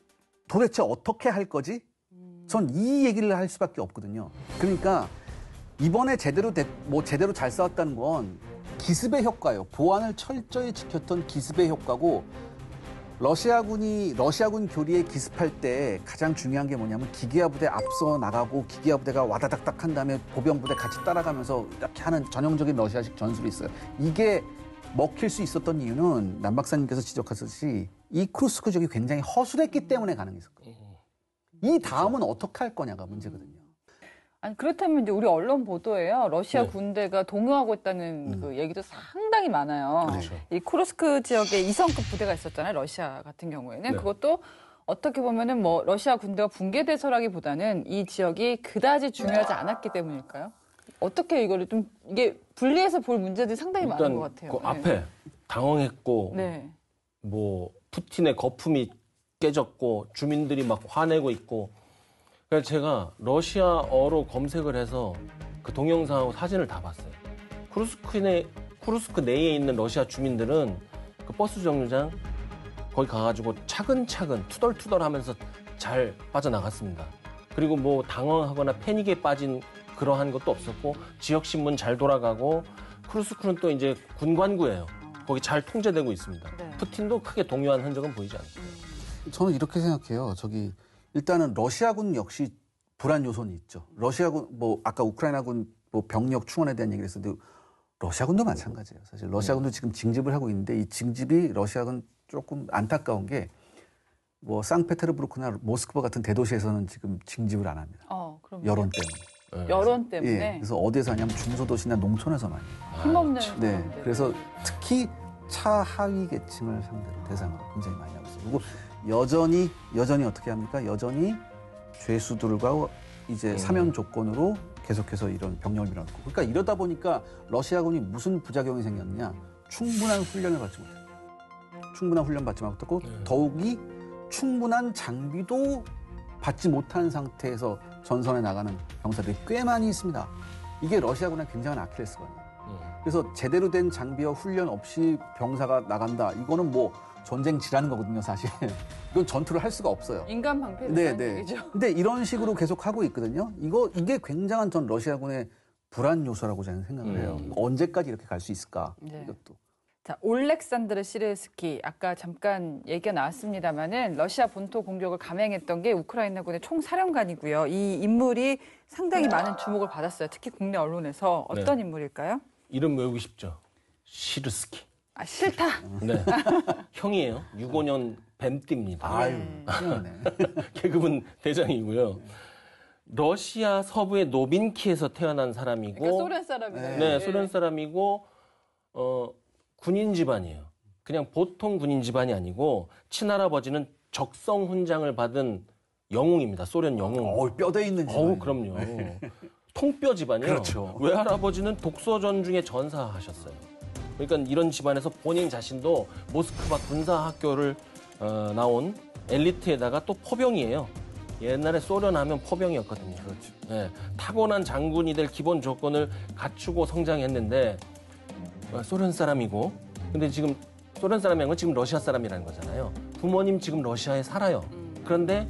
도대체 어떻게 할 거지? 전 이 얘기를 할 수밖에 없거든요. 그러니까 이번에 제대로 잘 싸웠다는 건 기습의 효과예요. 보안을 철저히 지켰던 기습의 효과고 러시아군 교리에 기습할 때 가장 중요한 게 뭐냐면 기계화 부대 앞서 나가고 기계화 부대가 와다닥닥 한 다음에 보병 부대 같이 따라가면서 이렇게 하는 전형적인 러시아식 전술이 있어요. 이게 먹힐 수 있었던 이유는 남 박사님께서 지적하셨듯이 이 크루스크 지역이 굉장히 허술했기 때문에 가능했었거든요. 이 다음은 어떻게 할 거냐가 문제거든요. 아니 그렇다면 이제 우리 언론 보도에요. 러시아 군대가 동요하고 있다는 그 얘기도 상당히 많아요. 그렇죠. 이 쿠르스크 지역에 2성급 부대가 있었잖아요. 러시아 같은 경우에는 네. 그것도 어떻게 보면은 뭐 러시아 군대가 붕괴돼서라기보다는 이 지역이 그다지 중요하지 않았기 때문일까요? 어떻게 이거를 좀 이게 분리해서 볼 문제들이 상당히 많은 것 같아요. 그 앞에 당황했고 네. 뭐 푸틴의 거품이 깨졌고 주민들이 막 화내고 있고. 그래서 제가 러시아어로 검색을 해서 그 동영상하고 사진을 다 봤어요. 쿠르스크 내에 있는 러시아 주민들은 그 버스 정류장 거기 가가지고 차근차근 투덜투덜하면서 잘 빠져나갔습니다. 그리고 뭐 당황하거나 패닉에 빠진 그러한 것도 없었고 지역 신문 잘 돌아가고 쿠르스크는 또 이제 군관구예요. 거기 잘 통제되고 있습니다. 네. 푸틴도 크게 동요한 흔적은 보이지 않습니다. 저는 이렇게 생각해요. 일단은 러시아군 역시 불안 요소는 있죠. 러시아군 뭐 아까 우크라이나군 뭐 병력 충원에 대한 얘기를 했었는데 러시아군도 마찬가지예요. 사실 러시아군도 지금 징집을 하고 있는데 이 징집이 러시아군 조금 안타까운 게 뭐 상페테르부르크나 모스크바 같은 대도시에서는 지금 징집을 안 합니다. 그럼 여론 때문에. 여론 때문에 예, 그래서 어디에서 하냐면 중소도시나 농촌에서만. 힘없는 네. 사람들. 그래서 특히 차하위 계층을 상대로 대상으로 굉장히 많이 하고 있어요. 그리고 여전히 어떻게 합니까? 여전히 죄수들과 이제 사면 조건으로 계속해서 이런 병력을 밀어넣고. 그러니까 이러다 보니까 러시아군이 무슨 부작용이 생겼느냐? 충분한 훈련을 받지 못해요. 충분한 훈련 받지 못했고 더욱이 충분한 장비도 받지 못한 상태에서 전선에 나가는 병사들이 꽤 많이 있습니다. 이게 러시아군의 굉장한 아킬레스건이에요. 그래서 제대로 된 장비와 훈련 없이 병사가 나간다. 이거는 뭐 전쟁 지라는 거거든요, 사실. 이건 전투를 할 수가 없어요. 인간 방패라는 얘기죠. 근데 이런 식으로 계속 하고 있거든요. 이게 굉장한 전 러시아군의 불안 요소라고 저는 생각을 해요. 언제까지 이렇게 갈 수 있을까? 네. 이것도. 자, 올렉산드르 시르스키 아까 잠깐 얘기가 나왔습니다마는 러시아 본토 공격을 감행했던 게 우크라이나군의 총사령관이고요. 이 인물이 상당히 많은 주목을 받았어요. 특히 국내 언론에서 어떤 인물일까요? 이름 외우기 쉽죠. 시르스키. 싫다. 네. 형이에요. 65년 뱀띠입니다. 아유, 큰일났네. 계급은 대장이고요. 러시아 서부의 노빈키에서 태어난 사람이고, 그러니까 소련 사람이네요. 네, 소련 사람이고, 군인 집안이에요. 그냥 보통 군인 집안이 아니고 친할아버지는 적성 훈장을 받은 영웅입니다. 소련 영웅. 뼈대 있는 집안. 그럼요. 통뼈 집안이에요. 그렇죠. 외할아버지는 독소전 중에 전사하셨어요. 그러니까 이런 집안에서 본인 자신도 모스크바 군사학교를 나온 엘리트에다가 또 포병이에요. 옛날에 소련 하면 포병이었거든요. 그렇죠. 네, 타고난 장군이 될 기본 조건을 갖추고 성장했는데 소련 사람이고, 근데 지금 소련 사람이란 건 지금 러시아 사람이라는 거잖아요. 부모님 지금 러시아에 살아요. 그런데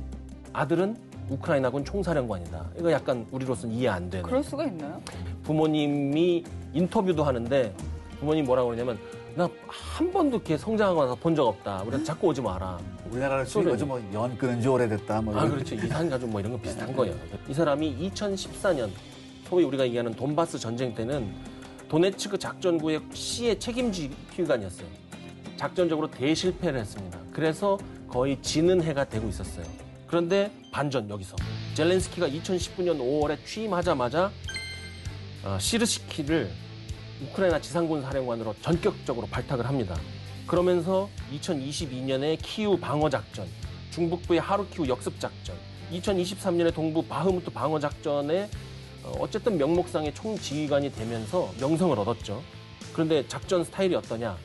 아들은 우크라이나군 총사령관이다. 이거 약간 우리로서는 이해 안 되는. 그럴 수가 있나요? 부모님이 인터뷰도 하는데 부모님 뭐라고 그러냐면 나 한 번도 이렇게 성장하거나 본 적 없다. 우리한테 자꾸 오지 마라. 우리나라를 치면 요즘 연 끊은 지 오래됐다. 그렇죠. 이산 가족 뭐 이런 거 비슷한 거예요. 이 사람이 2014년 소위 우리가 얘기하는 돈바스 전쟁 때는 도네츠크 작전구의 시의 책임지휘관이었어요. 작전적으로 대실패를 했습니다. 그래서 거의 지는 해가 되고 있었어요. 그런데 반전 여기서 젤렌스키가 2019년 5월에 취임하자마자 시르스키를 우크라이나 지상군 사령관으로 전격적으로 발탁을 합니다. 그러면서 2022년에 키우 방어작전, 중북부의 하르키우 역습작전, 2023년에 동부 바흐무트 방어작전에 어쨌든 명목상의 총지휘관이 되면서 명성을 얻었죠. 그런데 작전 스타일이 어떠냐?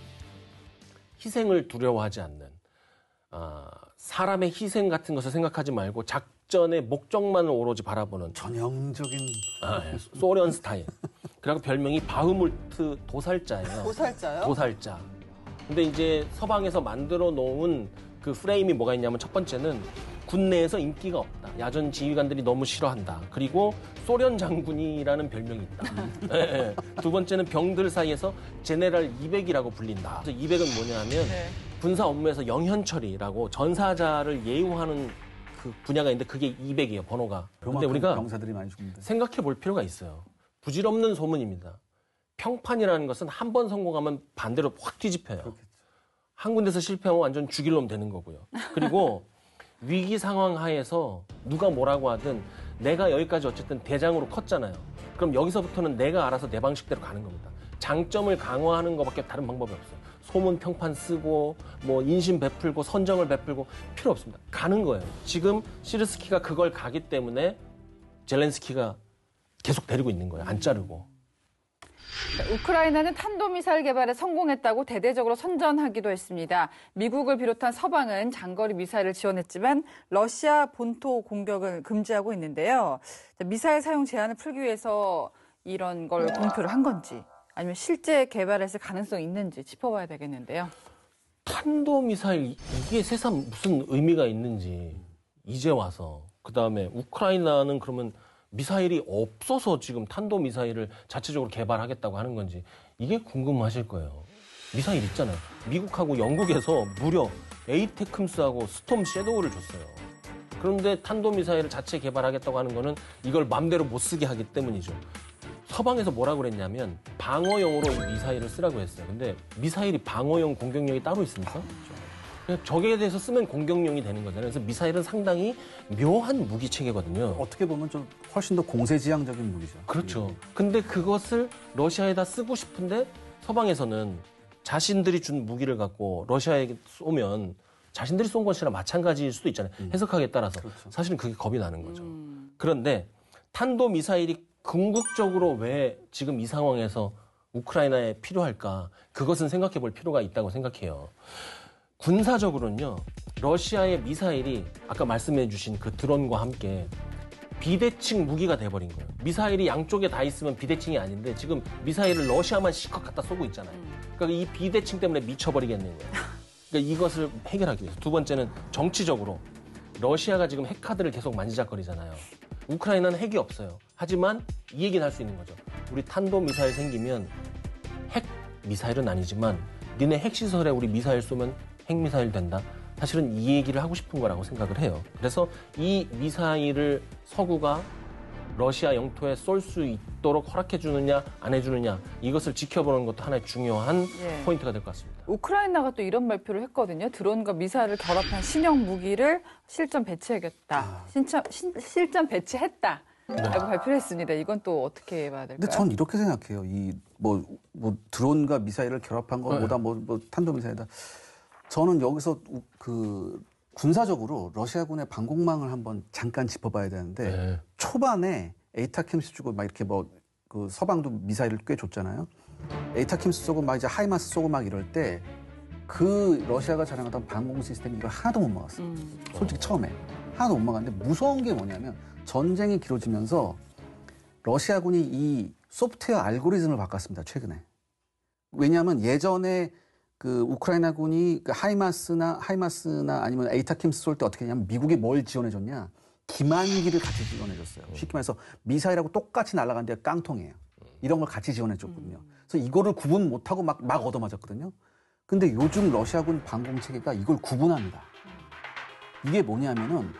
희생을 두려워하지 않는, 사람의 희생 같은 것을 생각하지 말고 작전의 목적만을 오로지 바라보는 전형적인 소련 스타일. 그리고 별명이 바흐무트 도살자예요. 도살자요? 도살자. 근데 이제 서방에서 만들어 놓은 그 프레임이 뭐가 있냐면 첫 번째는 군내에서 인기가 없다. 야전 지휘관들이 너무 싫어한다. 그리고 소련 장군이라는 별명이 있다. 네. 두 번째는 병들 사이에서 제네랄 200이라고 불린다. 그래서 200은 뭐냐 하면 군사 업무에서 영현 처리라고 전사자를 예우하는 그 분야가 있는데 그게 200이에요, 번호가. 근데 우리가 병사들이 많이 죽는데. 생각해 볼 필요가 있어요. 부질없는 소문입니다. 평판이라는 것은 한 번 성공하면 반대로 확 뒤집혀요. 그렇겠죠. 한 군데서 실패하면 완전 죽일 놈 되는 거고요. 그리고 위기 상황 하에서 누가 뭐라고 하든 내가 여기까지 어쨌든 대장으로 컸잖아요. 그럼 여기서부터는 내가 알아서 내 방식대로 가는 겁니다. 장점을 강화하는 것밖에 다른 방법이 없어요. 소문 평판 쓰고 뭐 인심 베풀고 선정을 베풀고 필요 없습니다. 가는 거예요. 지금 시르스키가 그걸 가기 때문에 젤렌스키가 계속 데리고 있는 거예요. 안 자르고. 우크라이나는 탄도미사일 개발에 성공했다고 대대적으로 선전하기도 했습니다. 미국을 비롯한 서방은 장거리 미사일을 지원했지만 러시아 본토 공격을 금지하고 있는데요. 미사일 사용 제한을 풀기 위해서 이런 걸 공표를 한 건지 아니면 실제 개발했을 가능성이 있는지 짚어봐야 되겠는데요. 탄도미사일 이게 세상 무슨 의미가 있는지 이제 와서 그다음에 우크라이나는 그러면 미사일이 없어서 지금 탄도미사일을 자체적으로 개발하겠다고 하는 건지 이게 궁금하실 거예요. 미사일 있잖아요. 미국하고 영국에서 무려 에이테크임스하고 스톰 섀도우를 줬어요. 그런데 탄도미사일을 자체 개발하겠다고 하는 거는 이걸 맘대로 못 쓰게 하기 때문이죠. 서방에서 뭐라고 그랬냐면 방어용으로 이 미사일을 쓰라고 했어요. 근데 미사일이 방어용 공격용이 따로 있습니까? 그냥 적에 대해서 쓰면 공격용이 되는 거잖아요. 그래서 미사일은 상당히 묘한 무기 체계거든요. 어떻게 보면 좀 훨씬 더 공세지향적인 무기죠. 그렇죠. 근데 그것을 러시아에다 쓰고 싶은데 서방에서는 자신들이 준 무기를 갖고 러시아에게 쏘면 자신들이 쏜 것이랑 마찬가지일 수도 있잖아요. 해석하기에 따라서. 그렇죠. 사실은 그게 겁이 나는 거죠. 그런데 탄도미사일이 궁극적으로 왜 지금 이 상황에서 우크라이나에 필요할까? 그것은 생각해 볼 필요가 있다고 생각해요. 군사적으로는요, 러시아의 미사일이 아까 말씀해 주신 그 드론과 함께 비대칭 무기가 돼버린 거예요. 미사일이 양쪽에 다 있으면 비대칭이 아닌데 지금 미사일을 러시아만 실컷 갖다 쏘고 있잖아요. 그러니까 이 비대칭 때문에 미쳐버리겠는 거예요. 그러니까 이것을 해결하기 위해서. 두 번째는 정치적으로 러시아가 지금 핵카드를 계속 만지작거리잖아요. 우크라이나는 핵이 없어요. 하지만 이 얘기는 할 수 있는 거죠. 우리 탄도미사일 생기면 핵 미사일은 아니지만 니네 핵시설에 우리 미사일 쏘면 핵미사일 된다. 사실은 이 얘기를 하고 싶은 거라고 생각을 해요. 그래서 이 미사일을 서구가 러시아 영토에 쏠 수 있도록 허락해 주느냐 안 해주느냐 이것을 지켜보는 것도 하나의 중요한 포인트가 될 것 같습니다. 우크라이나가 또 이런 발표를 했거든요. 드론과 미사일을 결합한 신형 무기를 실전 배치하겠다. 실전 배치했다. 라고 발표를 했습니다. 이건 또 어떻게 봐야 될까요? 근데 전 이렇게 생각해요. 뭐 드론과 미사일을 결합한 것보다 뭐 탄도미사일이다. 저는 여기서 군사적으로 러시아군의 방공망을 한번 잠깐 짚어봐야 되는데 초반에 에이타킴스 주고 막 이렇게 그 서방도 미사일을 꽤 줬잖아요. 에이타킴스 쏘고 막 이제 하이마스 쏘고 막 이럴 때 그 러시아가 자랑하던 방공 시스템이 이걸 하나도 못 막았어요. 솔직히 처음에 하나도 못 막았는데 무서운 게 뭐냐면 전쟁이 길어지면서 러시아군이 이 소프트웨어 알고리즘을 바꿨습니다. 최근에. 왜냐하면 예전에 그 우크라이나군이 그 하이마스나 아니면 에이타킴스 쏠 때 어떻게 했냐면 미국이 뭘 지원해줬냐? 기만기를 같이 지원해줬어요. 쉽게 말해서 미사일하고 똑같이 날아가는데 깡통이에요. 이런 걸 같이 지원해줬거든요. 그래서 이거를 구분 못하고 막 얻어맞았거든요. 근데 요즘 러시아군 방공체계가 이걸 구분합니다. 이게 뭐냐면은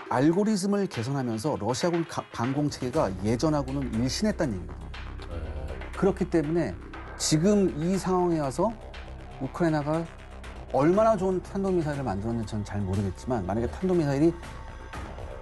알고리즘을 개선하면서 러시아군 방공체계가 예전하고는 일신했다는 얘기거든요. 그렇기 때문에 지금 이 상황에 와서 우크라이나가 얼마나 좋은 탄도미사일을 만들었는지 저는 잘 모르겠지만 만약에 탄도미사일이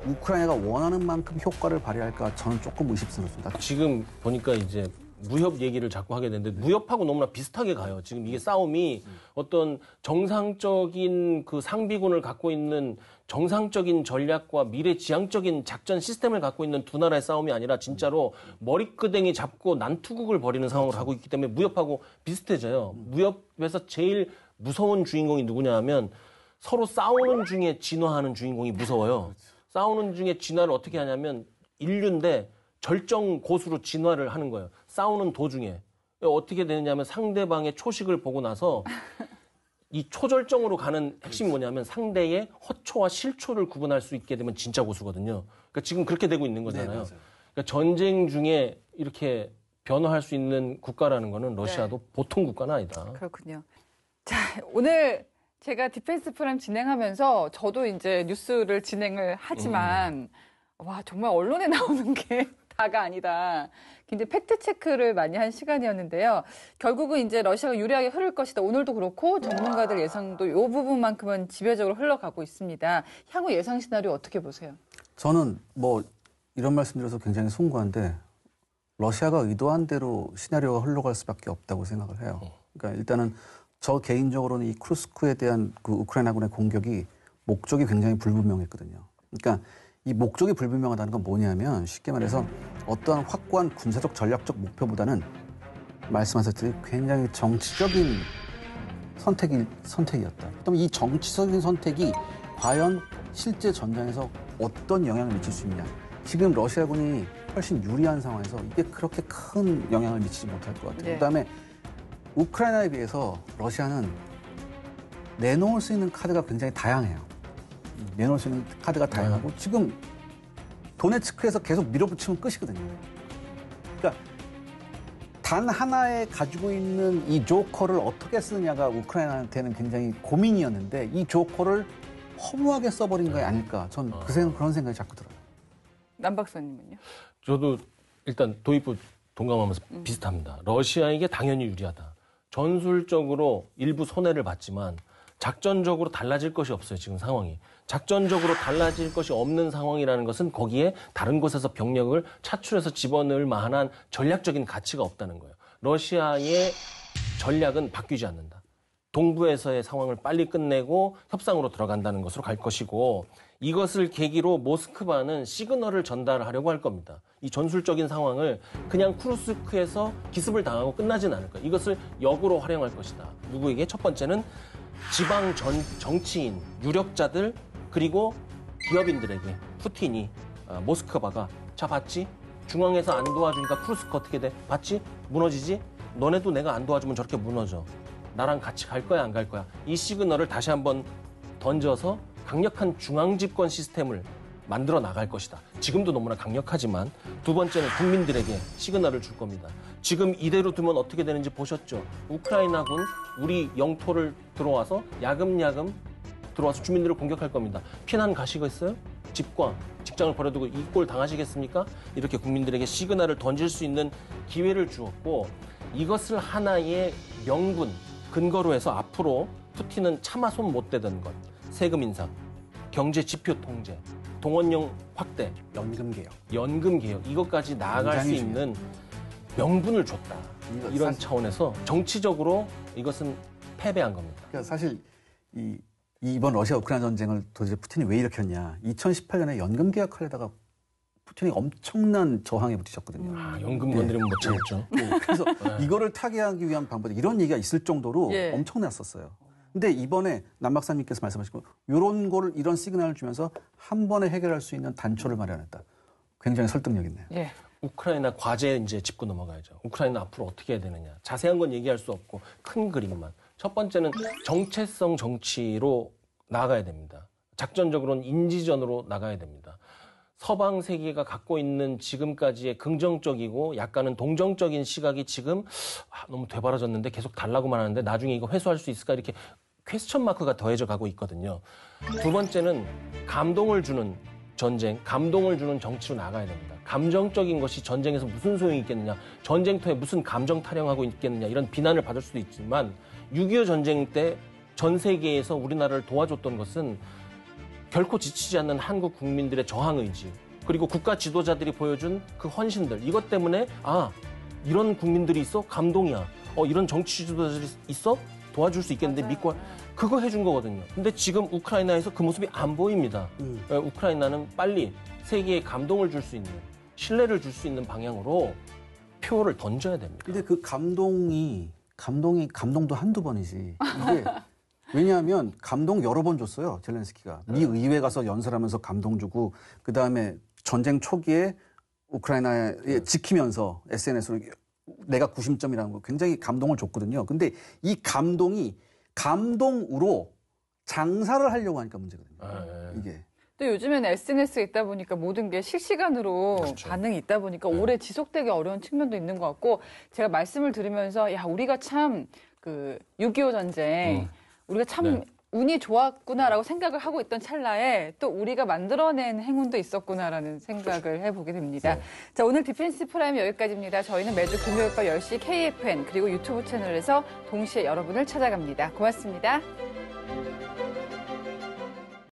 우크라이나가 원하는 만큼 효과를 발휘할까 저는 조금 의심스럽습니다. 지금 보니까 이제 무협 얘기를 자꾸 하게 되는데 무협하고 너무나 비슷하게 가요. 지금 이게 싸움이 어떤 정상적인 그 상비군을 갖고 있는 정상적인 전략과 미래지향적인 작전 시스템을 갖고 있는 두 나라의 싸움이 아니라 진짜로 머리끄댕이 잡고 난투극을 벌이는 상황을 하고 있기 때문에 무협하고 비슷해져요. 무협에서 제일 무서운 주인공이 누구냐 하면 서로 싸우는 중에 진화하는 주인공이 무서워요. 싸우는 중에 진화를 어떻게 하냐면 인류인데 절정 고수로 진화를 하는 거예요. 싸우는 도중에. 어떻게 되느냐면 상대방의 초식을 보고 나서 이 초절정으로 가는 핵심이 뭐냐면 상대의 허초와 실초를 구분할 수 있게 되면 진짜 고수거든요. 그러니까 지금 그렇게 되고 있는 거잖아요. 네, 그러니까 전쟁 중에 이렇게 변화할 수 있는 국가라는 거는 러시아도 보통 국가는 아니다. 그렇군요. 자, 오늘 제가 디펜스 프라임 진행하면서 저도 이제 뉴스를 진행을 하지만 와, 정말 언론에 나오는 게 다가 아니다. 굉장히 팩트 체크를 많이 한 시간이었는데요. 결국은 이제 러시아가 유리하게 흐를 것이다. 오늘도 그렇고 전문가들 예상도 이 부분만큼은 지배적으로 흘러가고 있습니다. 향후 예상 시나리오 어떻게 보세요? 저는 뭐 이런 말씀드려서 굉장히 송구한데 러시아가 의도한 대로 시나리오가 흘러갈 수밖에 없다고 생각을 해요. 그러니까 일단은 저 개인적으로는 이 크루스크에 대한 그 우크라이나군의 공격이 목적이 굉장히 불분명했거든요. 그러니까 이 목적이 불분명하다는 건 뭐냐면 쉽게 말해서 어떠한 확고한 군사적 전략적 목표보다는 말씀하셨듯이 굉장히 정치적인 선택이었다. 그럼 이 정치적인 선택이 과연 실제 전장에서 어떤 영향을 미칠 수 있냐. 지금 러시아군이 훨씬 유리한 상황에서 이게 그렇게 큰 영향을 미치지 못할 것 같아요. 네. 그다음에 우크라이나에 비해서 러시아는 내놓을 수 있는 카드가 굉장히 다양해요. 내놓을 수 있는 카드가 다양하고 지금 도네츠크에서 계속 밀어붙이면 끝이거든요. 그러니까 단 하나에 가지고 있는 이 조커를 어떻게 쓰느냐가 우크라이나한테는 굉장히 고민이었는데 이 조커를 허무하게 써버린 거 아닐까. 전 그런 생각이 자꾸 들어요. 남 박사님은요? 저도 일단 도입부 동감하면서 비슷합니다. 러시아에게 당연히 유리하다. 전술적으로 일부 손해를 봤지만 작전적으로 달라질 것이 없어요. 지금 상황이. 작전적으로 달라질 것이 없는 상황이라는 것은 거기에 다른 곳에서 병력을 차출해서 집어넣을 만한 전략적인 가치가 없다는 거예요. 러시아의 전략은 바뀌지 않는다. 동부에서의 상황을 빨리 끝내고 협상으로 들어간다는 것으로 갈 것이고 이것을 계기로 모스크바는 시그널을 전달하려고 할 겁니다. 이 전술적인 상황을 그냥 쿠르스크에서 기습을 당하고 끝나진 않을 거예요. 이것을 역으로 활용할 것이다. 누구에게? 첫 번째는 지방 정치인, 유력자들 그리고 기업인들에게 푸틴이 모스크바가 자 봤지? 중앙에서 안 도와주니까 쿠르스크 어떻게 돼? 봤지? 무너지지? 너네도 내가 안 도와주면 저렇게 무너져. 나랑 같이 갈 거야 안 갈 거야? 이 시그널을 다시 한번 던져서 강력한 중앙집권 시스템을 만들어 나갈 것이다. 지금도 너무나 강력하지만 두 번째는 국민들에게 시그널을 줄 겁니다. 지금 이대로 두면 어떻게 되는지 보셨죠? 우크라이나군 우리 영토를 들어와서 야금야금 들어와서 주민들을 공격할 겁니다. 피난 가시겠어요? 집과 직장을 버려두고 이 꼴 당하시겠습니까? 이렇게 국민들에게 시그널을 던질 수 있는 기회를 주었고 이것을 하나의 명분, 근거로 해서 앞으로 푸틴은 차마 손 못 대던 것, 세금 인상, 경제 지표 통제, 동원령 확대, 연금 개혁 이것까지 나아갈 수 있는 명분을 줬다. 이런 차원에서 정치적으로 이것은 패배한 겁니다. 그러니까 사실 이번 러시아 우크라이나 전쟁을 도대체 푸틴이 왜 일으켰냐. 2018년에 연금 개혁하려다가 푸틴이 엄청난 저항에 부딪혔거든요. 연금 건드리면 못 참았죠. 그래서 이거를 타개하기 위한 방법, 이런 얘기가 있을 정도로 엄청났었어요. 근데 이번에 남 박사님께서 말씀하시고 이런 시그널을 주면서 한 번에 해결할 수 있는 단초를 마련했다. 굉장히 설득력 있네요. 예. 우크라이나 과제 이제 짚고 넘어가야죠. 우크라이나 앞으로 어떻게 해야 되느냐. 자세한 건 얘기할 수 없고 큰 그림만. 첫 번째는 정체성 정치로 나가야 됩니다. 작전적으로는 인지전으로 나가야 됩니다. 서방 세계가 갖고 있는 지금까지의 긍정적이고 약간은 동정적인 시각이 지금 너무 되바라졌는데 계속 달라고만 하는데 나중에 이거 회수할 수 있을까 이렇게 퀘스천 마크가 더해져 가고 있거든요. 두 번째는 감동을 주는 전쟁, 감동을 주는 정치로 나가야 됩니다. 감정적인 것이 전쟁에서 무슨 소용이 있겠느냐, 전쟁터에 무슨 감정 타령하고 있겠느냐 이런 비난을 받을 수도 있지만 6.25 전쟁 때 전 세계에서 우리나라를 도와줬던 것은 결코 지치지 않는 한국 국민들의 저항 의지 그리고 국가 지도자들이 보여준 그 헌신들 이것 때문에 이런 국민들이 있어? 감동이야. 이런 정치 지도자들이 있어? 도와줄 수 있겠는데 믿고 그거 해준 거거든요. 근데 지금 우크라이나에서 그 모습이 안 보입니다. 우크라이나는 빨리 세계에 감동을 줄 수 있는 신뢰를 줄 수 있는 방향으로 표를 던져야 됩니다. 근데 그 감동도 한두 번이지. 이게 왜냐하면 감동 여러 번 줬어요. 젤렌스키가. 미 의회 가서 연설하면서 감동 주고 그다음에 전쟁 초기에 우크라이나에 지키면서 SNS로 내가 구심점이라는 거 굉장히 감동을 줬거든요. 근데 이 감동이 감동으로 장사를 하려고 하니까 문제거든요. 이게. 또 요즘에는 SNS가 있다 보니까 모든 게 실시간으로 그렇죠. 반응이 있다 보니까 오래 지속되기 어려운 측면도 있는 것 같고 제가 말씀을 들으면서 우리가 참 그 6.25 전쟁 우리가 참 운이 좋았구나라고 생각을 하고 있던 찰나에 또 우리가 만들어낸 행운도 있었구나라는 생각을 해보게 됩니다. 자, 오늘 디펜스 프라임 여기까지입니다. 저희는 매주 금요일 밤 10시 KFN 그리고 유튜브 채널에서 동시에 여러분을 찾아갑니다. 고맙습니다.